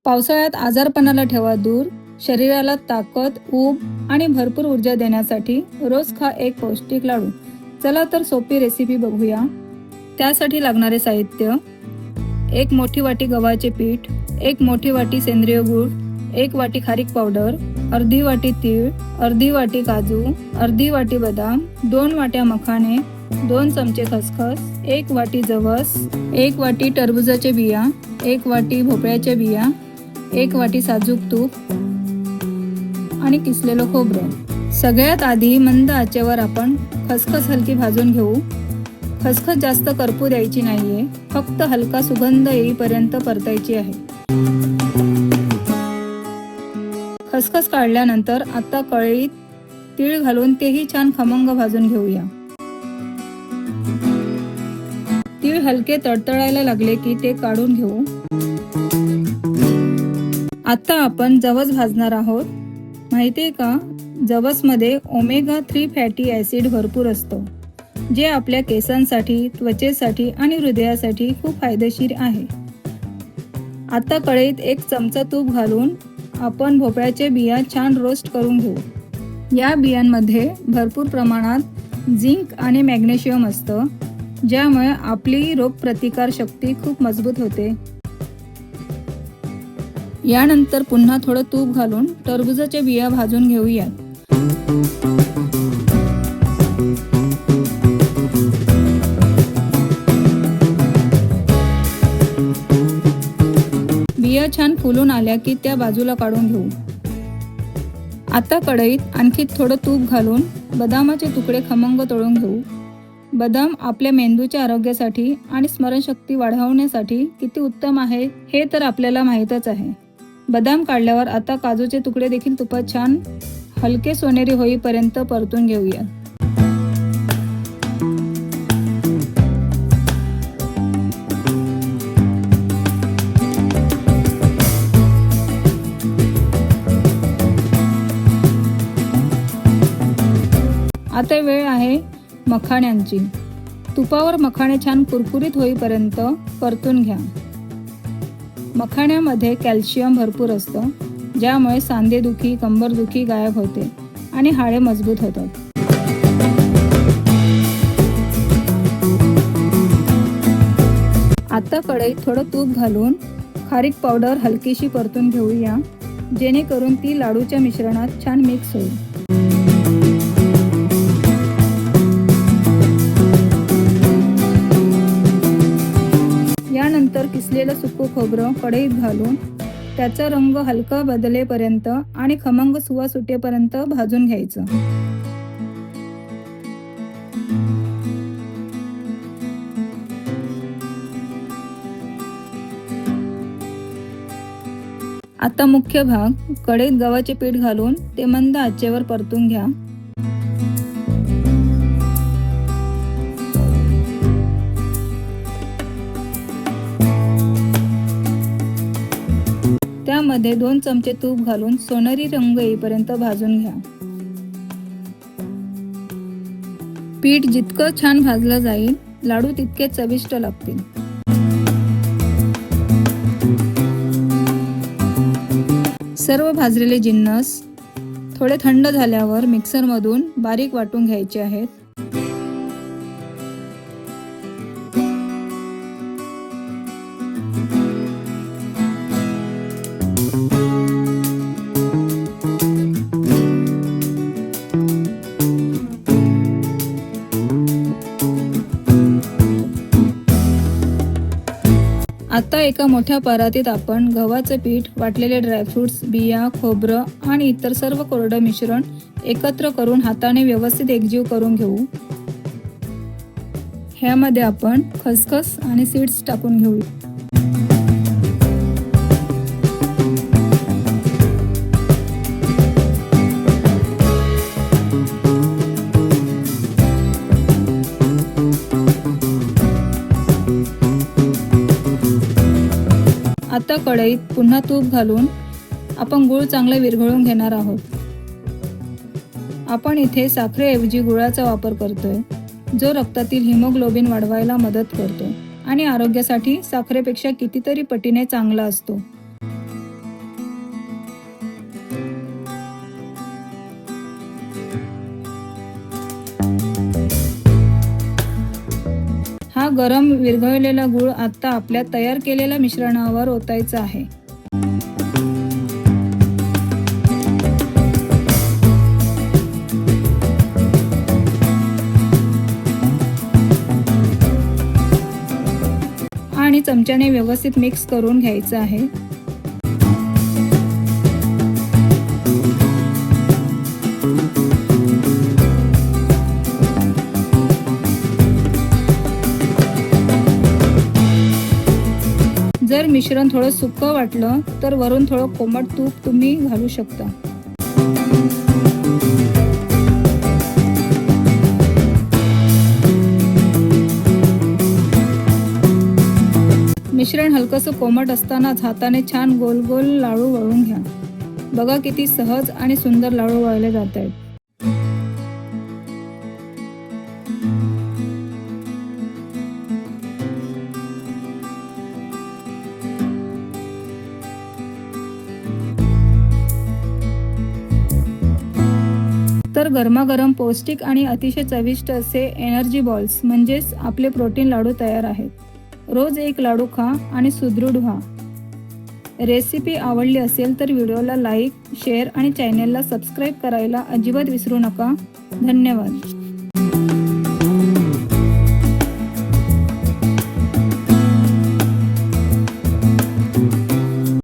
पावसाळ्यात आजारपणाला ठेवा दूर, शरीराला ताकद, ऊब आणि भरपूर ऊर्जा देण्यासाठी रोज खा एक पौष्टिक लाडू। चला तर सोपी रेसिपी बघूया। त्यासाठी लागणारे साहित्य: 1 मोठी वाटी गव्हाचे पीठ, 1 मोठी वाटी सेंद्रिय गूळ, 1 वाटी खारीक पावडर, अर्धी वाटी तीळ, अर्धी वाटी काजू, अर्धी वाटी बदाम, 2 वाट्या मखाणे, 2 चमचे खसखस, 1 वाटी जवस, 1 वाटी टरबूजाच्या बिया, 1 वाटी भोपळ्याच्या बिया, 1 वाटी साजूक तूप आणि किसलेलं खोबरं। सगळ्यात आधी मंद आचेवर आपण खसखस हलकी भाजून घेऊ। खसखस जास्त करपू द्यायची नाहीये, फक्त हलका सुगंध येईपर्यंत परतायची आहे। खसखस काढल्यानंतर आता कढईत तीळ घालून तेही छान खमंग भाजून घेऊया। तीळ हलके तडतडायला लागले की ते काढून घेऊ। आता आपण जवस भाजणार आहोत। माहितीये का, जवसमध्ये ओमेगा 3 फॅटी ॲसिड भरपूर असतो, जे आपल्या केसांसाठी, त्वचेसाठी आणि हृदयासाठी खूप फायदेशीर आहे। आता कढईत 1 चमचा तूप घालून आपण भोपळ्याच्या बिया छान रोस्ट करून घेऊ। या बियांमध्ये भरपूर प्रमाणात झिंक आणि मॅग्नेशियम असतं, ज्यामुळे आपली रोगप्रतिकार शक्ती खूप मजबूत होते। यानंतर पुन्हा थोडं तूप घालून टरबूजाच्या बिया भाजून घेऊयात। बिया छान फुलून आल्या की त्या बाजूला काढून घेऊ। आता कढईत आणखी थोडं तूप घालून बदामाचे तुकडे खमंग तळून घेऊ। बदाम आपल्या मेंदूच्या आरोग्यासाठी आणि स्मरणशक्ती वाढवण्यासाठी किती उत्तम आहे हे तर आपल्याला माहीतच आहे। बदाम काढल्यावर आता काजूचे तुकडे देखील तुपात छान हलके सोनेरी होईपर्यंत परतून घेऊया। आता वेळ आहे मखाण्यांची। तुपावर मखाणे छान कुरकुरीत होईपर्यंत परतून घ्या। मखाण्यामध्ये कॅल्शियम भरपूर असतं, ज्यामुळे सांधेदुखी, कंबरदुखी गायब होते आणि हाडे मजबूत होतात। आता कढईत थोडं तूप घालून खारीक पावडर हलकीशी परतून घेऊया, जेणेकरून ती लाडूच्या मिश्रणात छान मिक्स होईल। यानंतर किसलेलं सुकं खोबरं कढईत घालून त्याचा रंग हलका बदलेपर्यंत आणि खमंग सुवास सुटेपर्यंत भाजून घ्यायचं। आता मुख्य भाग, कढईत गव्हाचे पीठ घालून ते मंद आचेवर परतून घ्या। त्यामध्ये 2 चमचे तूप घालून सोनेरी रंग येईपर्यंत भाजून घ्या। पीठ जितकं छान भाजलं जाईल, लाडू तितके चविष्ट लागतील। सर्व भाजलेले जिन्नस थोडे थंड झाल्यावर मिक्सरमधून बारीक वाटून घ्यायचे आहेत। आता एका मोठ्या परातीत आपण गव्हाचं पीठ, वाटलेले ड्रायफ्रुट्स, बिया, खोबरं आणि इतर सर्व कोरडं मिश्रण एकत्र करून हाताने व्यवस्थित एकजीव करून घेऊ। ह्यामध्ये आपण खसखस आणि सीड्स टाकून घेऊ। आता कढईत पुन्हा तूप घालून आपण गूळ चांगला विरघळून घेणार आहोत। आपण इथे साखरेऐवजी गुळाचा वापर करतोय, जो रक्तातील हिमोग्लोबिन वाढवायला मदत करतो आणि आरोग्यासाठी साखरेपेक्षा कितीतरी पटीने चांगला असतो। गरम विरघळलेला गूळ आता आपल्या तयार केलेल्या मिश्रणावर ओतायचा आहे. आणि चमच्याने व्यवस्थित मिक्स करून घ्यायचं आहे. जर मिश्रण थोडं सुकं वाटलं तर वरून थोडं कोमट तूप तुम्ही घालू शकता. मिश्रण हलकंसं कोमट असतानाच हाताने छान गोल गोल लाडू वळून घ्या. बघा किती सहज आणि सुंदर लाडू वळले जात आहेत. तर गरमागरम पौष्टिक आणि अतिशय चविष्ट असे एनर्जी बॉल्स म्हणजेच आपले प्रोटीन लाडू तयार आहेत. रोज एक लाडू खा आणि सुदृढ व्हा. रेसिपी आवडली असेल तर व्हिडिओला लाईक, शेअर आणि चॅनेलला सबस्क्राईब करायला अजिबात विसरू नका. धन्यवाद.